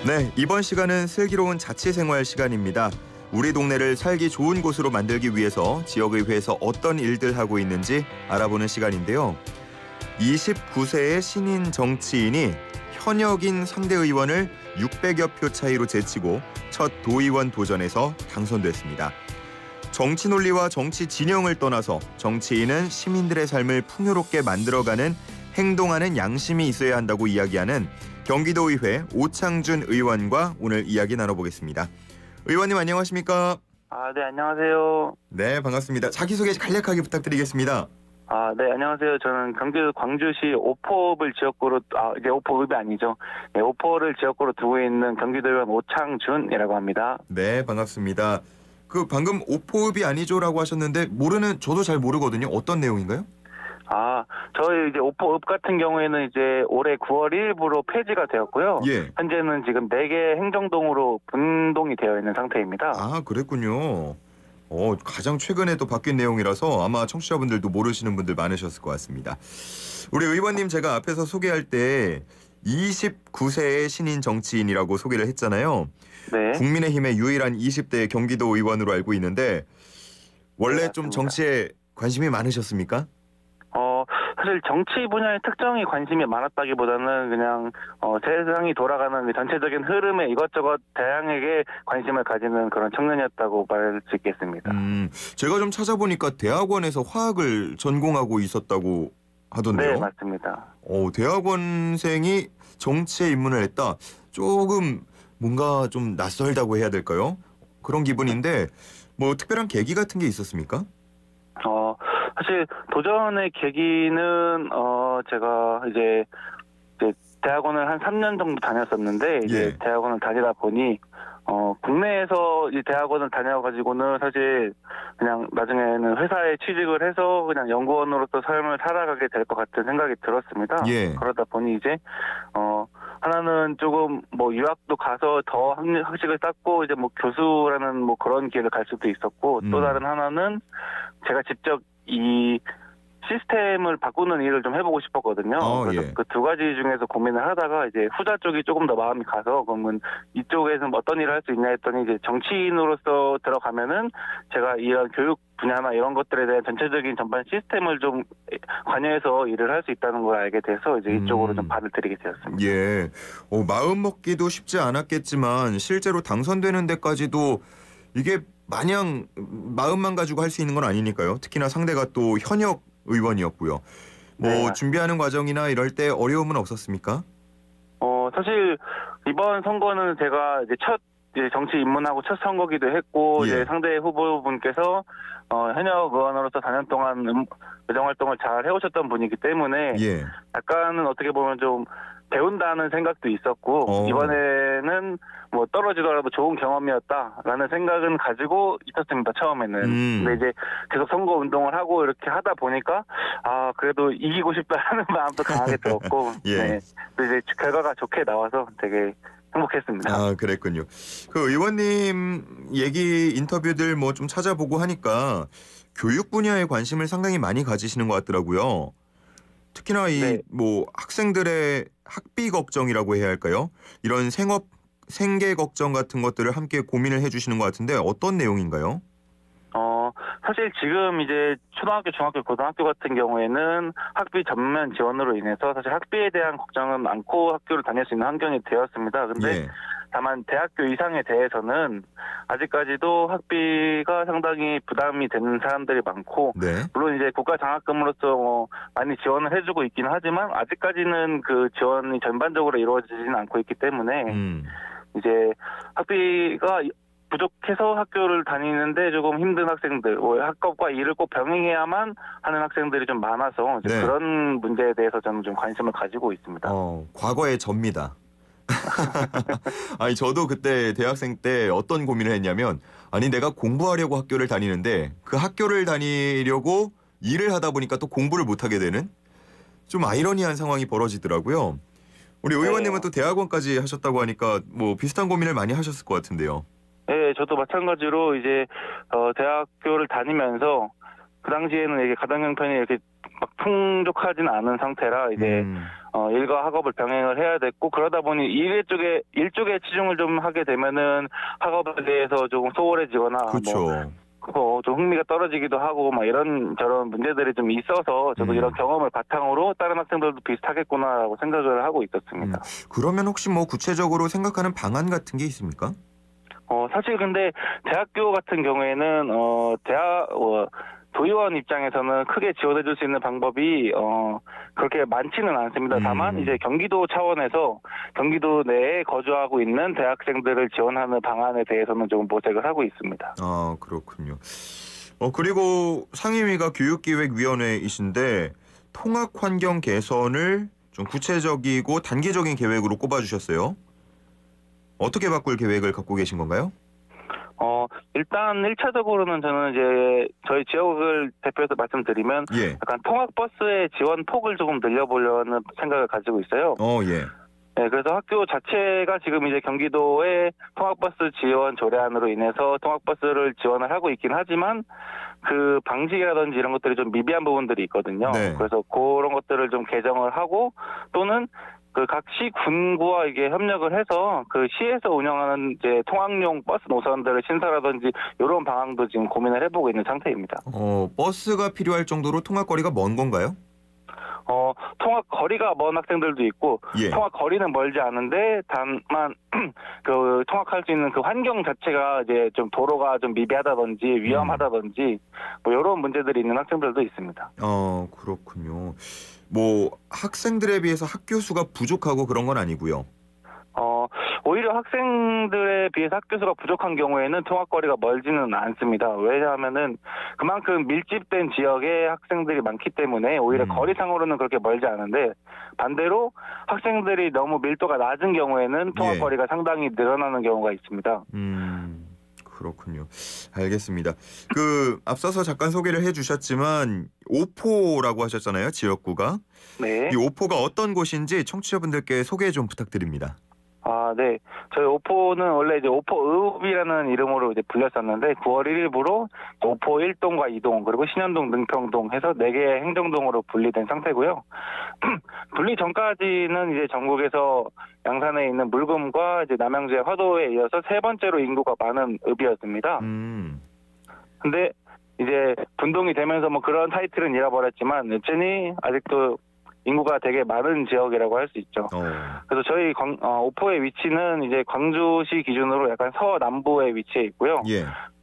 네, 이번 시간은 슬기로운 자치생활 시간입니다. 우리 동네를 살기 좋은 곳으로 만들기 위해서 지역의회에서 어떤 일들 하고 있는지 알아보는 시간인데요. 29세의 신인 정치인이 현역인 상대 의원을 600여 표 차이로 제치고 첫 도의원 도전에서 당선됐습니다. 정치 논리와 정치 진영을 떠나서 정치인은 시민들의 삶을 풍요롭게 만들어가는 행동하는 양심이 있어야 한다고 이야기하는 경기도의회 오창준 의원과 오늘 이야기 나눠보겠습니다. 의원님 안녕하십니까? 네, 안녕하세요. 네, 반갑습니다. 자기소개 간략하게 부탁드리겠습니다. 네, 안녕하세요. 저는 경기도 광주시 오포읍을 지역구로, 이제 오포읍이 아니죠. 네, 오포를 지역구로 두고 있는 경기도의원 오창준이라고 합니다. 네, 반갑습니다. 방금 오포읍이 아니죠라고 하셨는데 저도 잘 모르거든요. 어떤 내용인가요? 저희 이제 오포읍 같은 경우에는 이제 올해 9월 1일부로 폐지가 되었고요. 예. 현재는 지금 4개 행정동으로 분동이 되어 있는 상태입니다. 그랬군요. 가장 최근에 또 바뀐 내용이라서 아마 청취자분들도 모르시는 분들 많으셨을 것 같습니다. 우리 의원님 제가 앞에서 소개할 때 29세의 신인 정치인이라고 소개를 했잖아요. 네. 국민의힘의 유일한 20대 경기도 의원으로 알고 있는데 원래 네, 좀 정치에 관심이 많으셨습니까? 사실 정치 분야의 특정이 관심이 많았다기보다는 그냥 세상이 돌아가는 전체적인 흐름에 이것저것 다양하게 관심을 가지는 그런 청년이었다고 말할 수 있겠습니다. 제가 좀 찾아보니까 대학원에서 화학을 전공하고 있었다고 하던데요. 네, 맞습니다. 대학원생이 정치에 입문을 했다. 조금 뭔가 좀 낯설다고 해야 될까요? 그런 기분인데 뭐 특별한 계기 같은 게 있었습니까? 사실 도전의 계기는 제가 이제 대학원을 한 3년 정도 다녔었는데 이제 대학원을 다니다 보니 국내에서 이 대학원을 다녀가지고는 사실 그냥 나중에는 회사에 취직을 해서 그냥 연구원으로서 삶을 살아가게 될 것 같은 생각이 들었습니다. 예. 그러다 보니 이제 하나는 조금 뭐 유학도 가서 더 학식을 쌓고 이제 뭐 교수라는 뭐 그런 길을 갈 수도 있었고 또 다른 하나는 제가 직접 이 시스템을 바꾸는 일을 좀 해보고 싶었거든요. 그래서 그 두 가지 중에서 고민을 하다가 이제 후자 쪽이 조금 더 마음이 가서 그러면 이쪽에서 어떤 일을 할 수 있냐 했더니 이제 정치인으로서 들어가면은 제가 이런 교육 분야나 이런 것들에 대한 전체적인 전반 시스템을 좀 관여해서 일을 할 수 있다는 걸 알게 돼서 이제 이쪽으로 좀 발을 들이게 되었습니다. 예. 마음 먹기도 쉽지 않았겠지만 실제로 당선되는 데까지도 이게 마냥 마음만 가지고 할 수 있는 건 아니니까요. 특히나 상대가 또 현역 의원이었고요. 네. 준비하는 과정이나 이럴 때 어려움은 없었습니까? 사실 이번 선거는 제가 이제 첫 정치 입문하고 첫 선거기도 했고 이제 상대 후보분께서 현역 의원으로서 4년 동안 의정 활동을 잘 해오셨던 분이기 때문에 약간은 어떻게 보면 좀 배운다는 생각도 있었고 이번에는 뭐 떨어지더라도 좋은 경험이었다라는 생각은 가지고 있었습니다. 처음에는. 근데 이제 계속 선거 운동을 하고 이렇게 하다 보니까 그래도 이기고 싶다는 마음도 강하게 들었고 네. 이제 결과가 좋게 나와서 되게 행복했습니다. 그랬군요. 의원님 얘기 인터뷰들 뭐 좀 찾아보고 하니까 교육 분야에 관심을 상당히 많이 가지시는 것 같더라고요. 특히나 뭐 학생들의 학비 걱정이라고 해야 할까요? 이런 생계 걱정 같은 것들을 함께 고민을 해주시는 것 같은데 어떤 내용인가요? 사실 지금 이제 초등학교, 중학교, 고등학교 같은 경우에는 학비 전면 지원으로 인해서 사실 학비에 대한 걱정은 많고 학교를 다닐 수 있는 환경이 되었습니다. 근데 다만 대학교 이상에 대해서는 아직까지도 학비가 상당히 부담이 되는 사람들이 많고 물론 이제 국가 장학금으로서 많이 지원을 해주고 있긴 하지만 아직까지는 그 지원이 전반적으로 이루어지지는 않고 있기 때문에 이제 학비가 부족해서 학교를 다니는데 조금 힘든 학생들, 학업과 일을 꼭 병행해야만 하는 학생들이 좀 많아서 그런 문제에 대해서 저는 좀 관심을 가지고 있습니다. 과거의 접니다. 저도 그때 대학생 때 어떤 고민을 했냐면 내가 공부하려고 학교를 다니는데 그 학교를 다니려고 일을 하다 보니까 또 공부를 못하게 되는 좀 아이러니한 상황이 벌어지더라고요. 우리 의원님은 또 대학원까지 하셨다고 하니까 뭐 비슷한 고민을 많이 하셨을 것 같은데요. 네, 저도 마찬가지로 이제 대학교를 다니면서 그 당시에는 이게 가당 형편이 이렇게 막 풍족하진 않은 상태라 이제 일과 학업을 병행을 해야 됐고 그러다 보니 일 쪽에 치중을 좀 하게 되면은 학업에 대해서 조금 소홀해지거나 그렇죠. 좀 흥미가 떨어지기도 하고 막 이런 저런 문제들이 좀 있어서 저도 이런 경험을 바탕으로 다른 학생들도 비슷하겠구나라고 생각을 하고 있었습니다. 그러면 혹시 뭐 구체적으로 생각하는 방안 같은 게 있습니까? 사실 근데 대학교 같은 경우에는 도의원 입장에서는 크게 지원해줄 수 있는 방법이 그렇게 많지는 않습니다. 다만 이제 경기도 차원에서 경기도 내에 거주하고 있는 대학생들을 지원하는 방안에 대해서는 조금 모색을 하고 있습니다. 아, 그렇군요. 그리고 상임위가 교육기획위원회이신데 통학 환경 개선을 좀 구체적이고 단기적인 계획으로 꼽아주셨어요. 어떻게 바꿀 계획을 갖고 계신 건가요? 일단 1차적으로는 저는 이제 저희 지역을 대표해서 말씀드리면 약간 통학버스의 지원 폭을 조금 늘려보려는 생각을 가지고 있어요. 예. 네, 그래서 학교 자체가 지금 이제 경기도의 통학버스 지원 조례안으로 인해서 통학버스를 지원을 하고 있긴 하지만 그 방식이라든지 이런 것들이 좀 미비한 부분들이 있거든요. 네. 그래서 그런 것들을 좀 개정을 하고 또는 그 각 시 군구와 이게 협력을 해서 그 시에서 운영하는 이제 통학용 버스 노선들을 신설하든지 이런 방안도 지금 고민을 해보고 있는 상태입니다. 버스가 필요할 정도로 통학 거리가 먼 건가요? 통학 거리가 먼 학생들도 있고 통학 거리는 멀지 않은데 다만 그 통학할 수 있는 그 환경 자체가 이제 좀 도로가 좀 미비하다든지 위험하다든지 뭐 이런 문제들이 있는 학생들도 있습니다. 그렇군요. 뭐 학생들에 비해서 학교 수가 부족하고 그런 건 아니고요. 오히려 학생들에 비해서 학교 수가 부족한 경우에는 통학거리가 멀지는 않습니다. 왜냐하면은 그만큼 밀집된 지역에 학생들이 많기 때문에 오히려 거리상으로는 그렇게 멀지 않은데 반대로 학생들이 너무 밀도가 낮은 경우에는 통학거리가 상당히 늘어나는 경우가 있습니다. 그렇군요. 알겠습니다. 앞서서 잠깐 소개를 해주셨지만 오포라고 하셨잖아요. 지역구가. 네. 이 오포가 어떤 곳인지 청취자분들께 소개 좀 부탁드립니다. 네. 저희 오포는 원래 이제 오포읍이라는 이름으로 이제 불렸었는데 9월 1일부로 오포 1동과 2동 그리고 신현동, 능평동 해서 4개의 행정동으로 분리된 상태고요. 분리 전까지는 이제 전국에서 양산에 있는 물금과 이제 남양주의 화도에 이어서 세 번째로 인구가 많은 읍이었습니다. 근데 이제 분동이 되면서 뭐 그런 타이틀은 잃어버렸지만 여전히 아직도 인구가 되게 많은 지역이라고 할 수 있죠. 그래서 저희 오포의 위치는 이제 광주시 기준으로 약간 서남부에 위치해 있고요.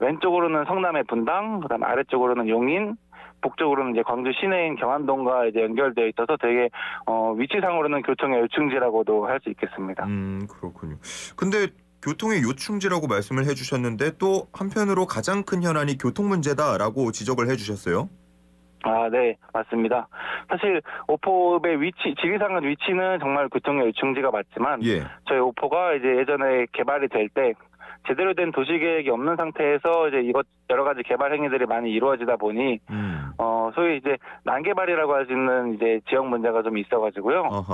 왼쪽으로는 성남의 분당, 그다음 아래쪽으로는 용인, 북쪽으로는 이제 광주 시내인 경안동과 이제 연결되어 있어서 되게 위치상으로는 교통의 요충지라고도 할 수 있겠습니다. 그렇군요. 근데 교통의 요충지라고 말씀을 해주셨는데 또 한편으로 가장 큰 현안이 교통 문제다라고 지적을 해주셨어요. 네, 맞습니다. 사실 오포읍의 지리상의 위치는 정말 교통의 요충지가 맞지만 저희 오포가 이제 예전에 개발이 될 때 제대로 된 도시계획이 없는 상태에서 이제 여러 가지 개발 행위들이 많이 이루어지다 보니 소위 이제 난개발이라고 할 수 있는 이제 지역 문제가 좀 있어가지고요.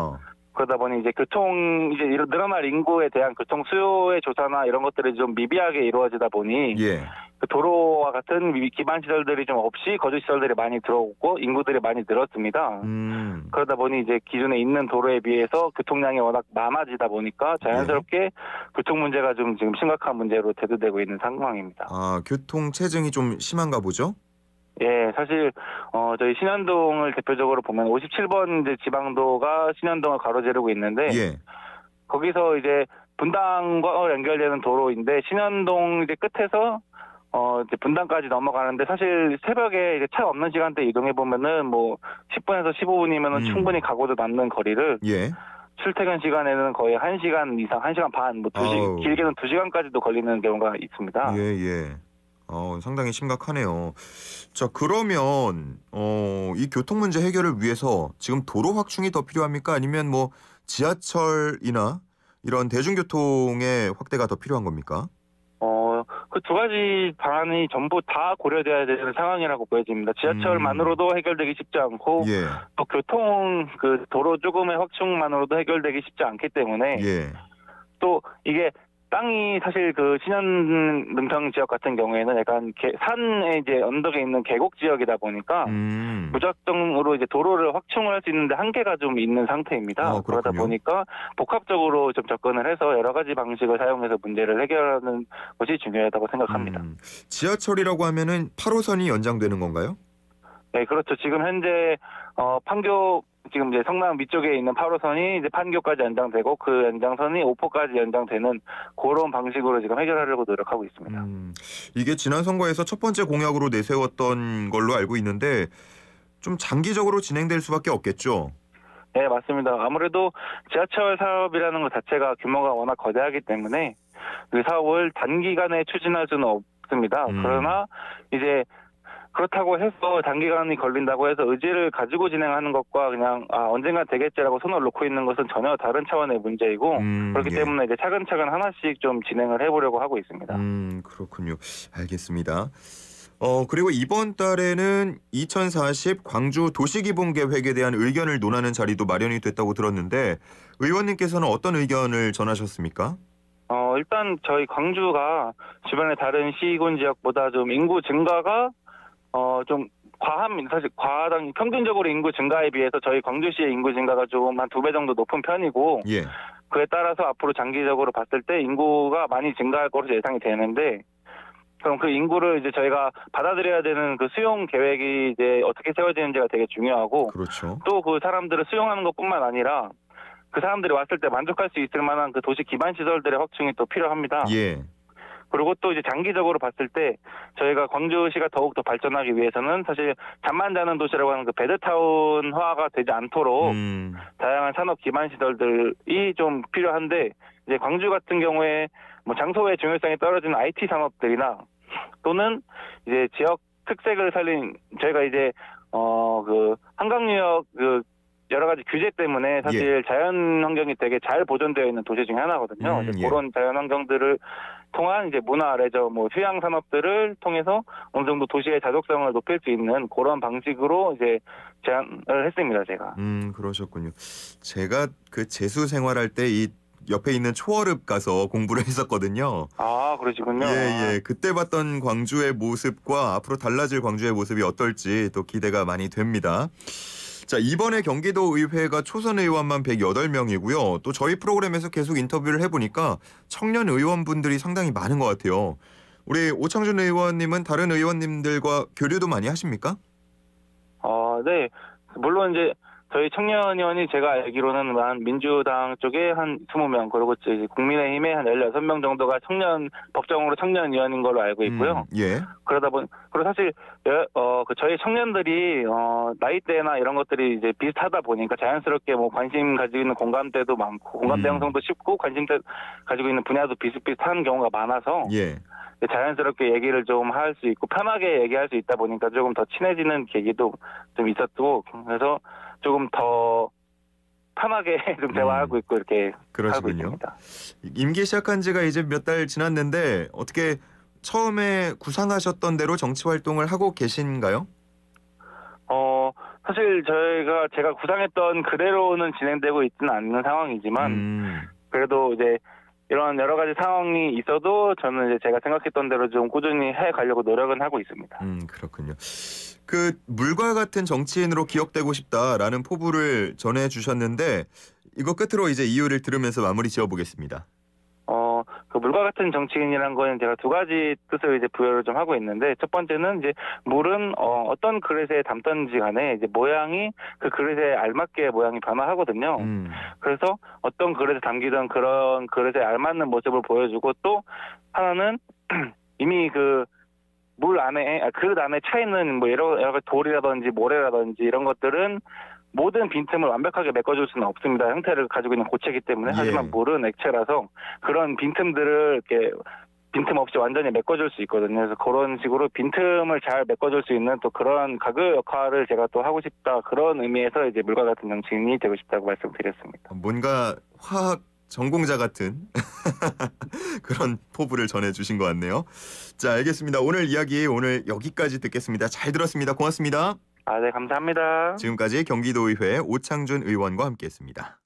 그러다 보니 이제 이제 늘어날 인구에 대한 교통 수요의 조사나 이런 것들이 좀 미비하게 이루어지다 보니 그 도로와 같은 기반 시설들이 좀 없이 거주 시설들이 많이 들어오고 인구들이 많이 늘었습니다. 그러다 보니 이제 기존에 있는 도로에 비해서 교통량이 워낙 많아지다 보니까 자연스럽게 교통 문제가 좀 지금 심각한 문제로 대두되고 있는 상황입니다. 교통 체증이 좀 심한가 보죠? 사실 저희 신현동을 대표적으로 보면 57번 이제 지방도가 신현동을 가로지르고 있는데 거기서 이제 분당과 연결되는 도로인데 신현동 이제 끝에서 이제 분당까지 넘어가는데 사실 새벽에 이제 차 없는 시간대 이동해 보면은 뭐 10분에서 15분이면은 충분히 가고도 남는 거리를 출퇴근 시간에는 거의 1시간 이상, 1시간 반, 뭐 길게는 2시간까지도 걸리는 경우가 있습니다. 상당히 심각하네요. 자, 그러면 이 교통 문제 해결을 위해서 지금 도로 확충이 더 필요합니까? 아니면 뭐 지하철이나 이런 대중교통의 확대가 더 필요한 겁니까? 그 두 가지 방안이 전부 다 고려돼야 되는 상황이라고 보여집니다. 지하철만으로도 해결되기 쉽지 않고 또 교통 도로 조금의 확충만으로도 해결되기 쉽지 않기 때문에 또 이게 땅이 사실 그 신현 능평 지역 같은 경우에는 약간 산에 이제 언덕에 있는 계곡 지역이다 보니까 무작정으로 이제 도로를 확충을 할 수 있는데 한계가 좀 있는 상태입니다. 그러다 보니까 복합적으로 좀 접근을 해서 여러 가지 방식을 사용해서 문제를 해결하는 것이 중요하다고 생각합니다. 지하철이라고 하면은 8호선이 연장되는 건가요? 네, 그렇죠. 지금 현재 판교 지금 이제 성남 위쪽에 있는 8호선이 이제 판교까지 연장되고 그 연장선이 오포까지 연장되는 그런 방식으로 지금 해결하려고 노력하고 있습니다. 이게 지난 선거에서 첫 번째 공약으로 내세웠던 걸로 알고 있는데 좀 장기적으로 진행될 수밖에 없겠죠? 네, 맞습니다. 아무래도 지하철 사업이라는 것 자체가 규모가 워낙 거대하기 때문에 그 사업을 단기간에 추진할 수는 없습니다. 그러나 이제 그렇다고 해서 단기간이 걸린다고 해서 의지를 가지고 진행하는 것과 그냥 언젠가 되겠지라고 손을 놓고 있는 것은 전혀 다른 차원의 문제이고 그렇기 때문에 이제 차근차근 하나씩 좀 진행을 해보려고 하고 있습니다. 그렇군요. 알겠습니다. 그리고 이번 달에는 2040 광주 도시기본계획에 대한 의견을 논하는 자리도 마련이 됐다고 들었는데 의원님께서는 어떤 의견을 전하셨습니까? 일단 저희 광주가 주변의 다른 시군 지역보다 좀 인구 증가가 좀 사실 과하당 평균적으로 인구 증가에 비해서 저희 광주시의 인구 증가가 조금 한 2배 정도 높은 편이고 예. 그에 따라서 앞으로 장기적으로 봤을 때 인구가 많이 증가할 것으로 예상이 되는데 그럼 그 인구를 이제 저희가 받아들여야 되는 그 수용 계획이 이제 어떻게 세워지는지가 되게 중요하고 그렇죠. 또 그 사람들을 수용하는 것뿐만 아니라 그 사람들이 왔을 때 만족할 수 있을 만한 그 도시 기반 시설들의 확충이 또 필요합니다. 예. 그리고 또 이제 장기적으로 봤을 때 저희가 광주시가 더욱 더 발전하기 위해서는 사실 잠만 자는 도시라고 하는 그 베드타운화가 되지 않도록 다양한 산업 기반 시설들이 좀 필요한데 이제 광주 같은 경우에 뭐 장소의 중요성이 떨어지는 IT 산업들이나 또는 이제 지역 특색을 살린 저희가 이제 그 한강유역 그 여러 가지 규제 때문에 사실 자연 환경이 되게 잘 보존되어 있는 도시 중에 하나거든요. 그런 자연 환경들을 통한 이제 문화, 레저, 뭐 휴양 산업들을 통해서 어느 정도 도시의 자족성을 높일 수 있는 그런 방식으로 이제 제안을 했습니다, 제가. 그러셨군요. 제가 그 재수 생활할 때 이 옆에 있는 초월읍 가서 공부를 했었거든요. 아, 그러시군요. 예. 그때 봤던 광주의 모습과 앞으로 달라질 광주의 모습이 어떨지 또 기대가 많이 됩니다. 자, 이번에 경기도의회가 초선 의원만 108명이고요. 또 저희 프로그램에서 계속 인터뷰를 해보니까 청년 의원분들이 상당히 많은 것 같아요. 우리 오창준 의원님은 다른 의원님들과 교류도 많이 하십니까? 네. 물론 이제 저희 청년 의원이 제가 알기로는 한 민주당 쪽에 한 20명 그리고 이제 국민의힘에 한 16명 정도가 법정으로 청년 의원인 걸로 알고 있고요. 예. 그리고 사실 저희 청년들이 나이대나 이런 것들이 이제 비슷하다 보니까 자연스럽게 뭐 관심 가지고 있는 공감대도 많고 공감대 형성도 쉽고 관심대 가지고 있는 분야도 비슷비슷한 경우가 많아서 자연스럽게 얘기를 좀 할 수 있고 편하게 얘기할 수 있다 보니까 조금 더 친해지는 계기도 좀 있었고 그래서 조금 더 편하게 좀 대화하고 있고 이렇게 하고 있습니다. 임기 시작한 지가 이제 몇 달 지났는데 어떻게 처음에 구상하셨던 대로 정치 활동을 하고 계신가요? 사실 제가 구상했던 그대로는 진행되고 있지는 않는 상황이지만 그래도 이제 이런 여러 가지 상황이 있어도 저는 이제 제가 생각했던 대로 좀 꾸준히 해 가려고 노력은 하고 있습니다. 그렇군요. 그 물과 같은 정치인으로 기억되고 싶다라는 포부를 전해주셨는데 이거 끝으로 이제 이유를 들으면서 마무리 지어보겠습니다. 그 물과 같은 정치인이란 거는 제가 두 가지 뜻을 이제 부여를 좀 하고 있는데 첫 번째는 이제 물은 어떤 그릇에 담던지 간에 이제 모양이 그 그릇에 알맞게 모양이 변화하거든요. 그래서 어떤 그릇에 담기던 그런 그릇에 알맞는 모습을 보여주고 또 하나는 이미 그 물 안에 그릇 안에 차 있는 뭐 여러 가지 돌이라든지 모래라든지 이런 것들은 모든 빈틈을 완벽하게 메꿔줄 수는 없습니다. 형태를 가지고 있는 고체이기 때문에. 하지만 물은 액체라서 그런 빈틈들을 이렇게 빈틈 없이 완전히 메꿔줄 수 있거든요. 그래서 그런 식으로 빈틈을 잘 메꿔줄 수 있는 또 그런 가그 역할을 제가 또 하고 싶다. 그런 의미에서 이제 물과 같은 정치인이 되고 싶다고 말씀드렸습니다. 뭔가 화학 전공자 같은 그런 포부를 전해주신 것 같네요. 자, 알겠습니다. 오늘 이야기 여기까지 듣겠습니다. 잘 들었습니다. 고맙습니다. 네, 감사합니다. 지금까지 경기도의회 오창준 의원과 함께했습니다.